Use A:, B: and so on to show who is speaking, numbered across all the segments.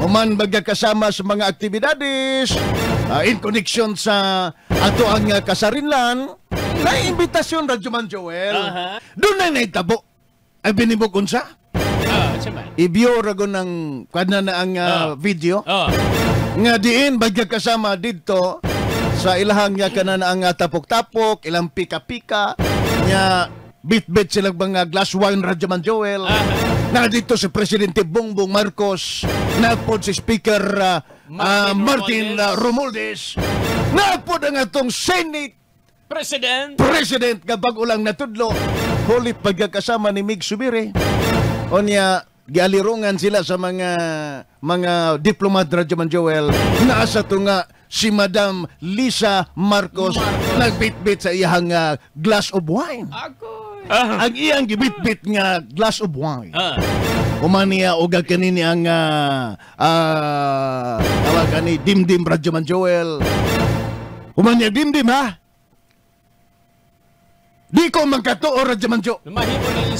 A: Human baga kasama sa mga aktibidades, in connection sa ato ang kasarinlan, na imbitasyon Radyo Man Joel. Doon na naitabo. Ay binibog unsa? I-view rago ng kada na ang video. Nga diin baga kasama dito sa ilahang nga kanana ang tapok-tapok, ilang pika-pika, nga bit-bit silang mga glass wine Radyo Man Joel. Na dito si Presidente Bongbong Marcos, na po si Speaker Martin Romualdez, na po ang atong Senate President kapag ulang natudlo, hulit pagkakasama ni Mig Subiri. O niya, gialirungan sila sa mga diplomat Radyo Man Joel, na asa to nga si Madam Lisa Marcos, nagbit-bit sa iyang glass of wine. Ang iyang gibit-bit nga glass of wine. Umaniya uga kanini ang tawag ni Dimdim Radyo Man Joel. Umaniya Dimdim ha? Di ko magkatuo Radyo Man Joel.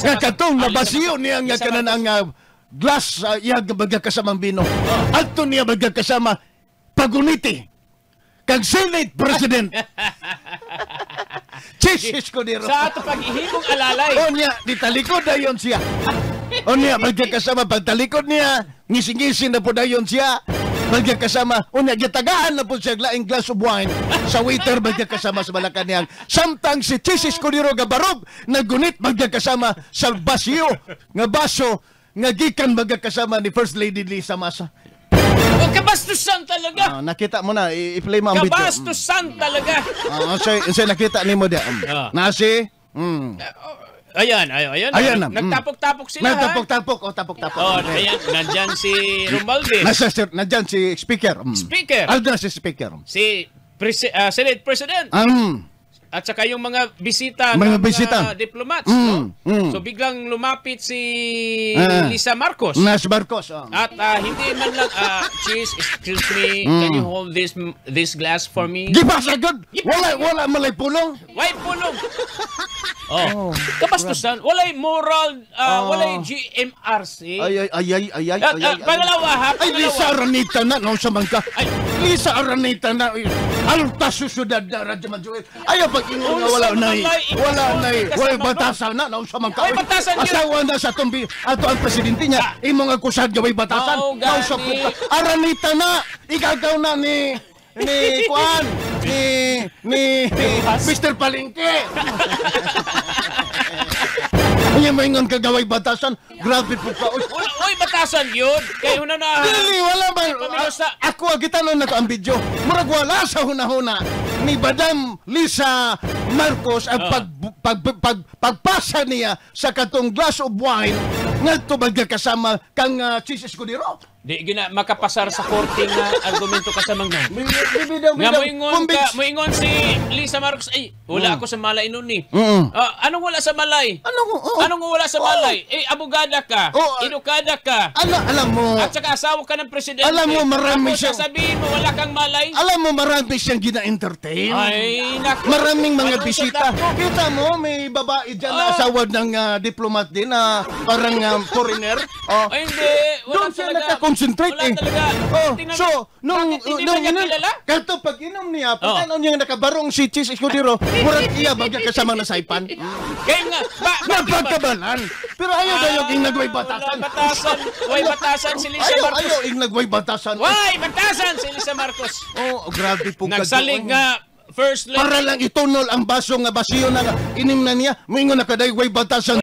A: Nga katong nabasiyo niya nga kanan ang glass iyang magkasamang bino. Ato niya magkasama paguniti kag Senate President. Jesus ko diro.
B: Sa ato paghihimong alalay.
A: O niya, ditalikod na yun siya. O niya, magkakasama, pagtalikod niya, ngising-ngising na po na yun siya. Magkakasama, o niya, gitagaan na po siya laing glass of wine sa waiter, magkakasama sa Malacanang. Samtang si Jesus ko diro gabarog, nagunit magkakasama sa basyo, nga baso, nga gikan magkakasama ni First Lady Lisa Masa.
B: O kabastusan talaga.
A: Nakita mo na, i-play mo ang video.
B: Kabastusan talaga.
A: Say nakita ni mo dia. Nasi.
B: Ayan.
A: Na.
B: Nagtapok-tapok sila.
A: Nagtapok-tapok. Tapok.
B: Ayan, nandyan si Romualdez.
A: Nandyan si Speaker. Alda si Speaker.
B: Si Senate President. At saka yung mga bisita ng mga diplomats. No? So biglang lumapit si Lisa Marcos.
A: Nas Marcos.
B: At hindi man lang, Cheese, excuse me, can you hold this glass for me?
A: Di ba sagad? Wala malay pulong.
B: Why pulong? Kapastusan. Walay moral, walay GMRC.
A: Ay.
B: Pangalawa.
A: Ay, Lisa Aranita na. Nausa man ka. Lisa Aranita na. Alta susunod na Radyo Man Joel. Ayaw pag-ingon nga wala batasan na. Nausa man ka.
B: Ay, batasan yun.
A: Asawa na sa tumbi. Ato ang presidente niya. Imong akusad nga may batasan. Nausa po ka. Aranita na. Igagaw na ni Juan. Ni Mr. Palengke. Kanya maingon kagaway batasan, grabe po ka.
B: Uy, batasan yun. Kaya huna na.
A: Dili, wala ba? Ako agitanon na ko ang video. Murag wala sa huna-huna ni Madam Lisa Marcos ang pagpasa niya sa katong glass of wine nga ito magkakasama kang Jesus Escudero.
B: Di gina makapasar sa korte nga argumento ka sa mga. Nga moingon si Lisa Marcos, ay wala ako sa malay noon ni. Anong wala sa malay? Anong wala sa malay? Abogada ka, edukada ka.
A: Alam mo.
B: At saka asawa ka ng presidente.
A: Alam mo marami siyang
B: sabihin mo wala kang malay.
A: Alam mo marami siyang gina-entertain.
B: Ay, naku.
A: Maraming mga bisita. Kita mo may babae diyan na asawa ng diplomat din na parang foreigner.
B: Ay, hindi. Wala talaga.
A: Concentrate
B: wala talaga.
A: So, nung kato pag inom niya, pagkano niya nakabarong si Cheese Escudero, murag iya bagya kasama na saipan.
B: Kaya nga,
A: napagkabalan. Pero ayaw na yung nagway batasan.
B: Way batasan si Lisa Marcos.
A: Ayaw yung nagway batasan.
B: Way batasan si Lisa Marcos.
A: Grabe po.
B: Nagsalig nga First Lady.
A: Para lang itunol ang baso nga basiyo na inim na niya, moingon na kaday way batasan.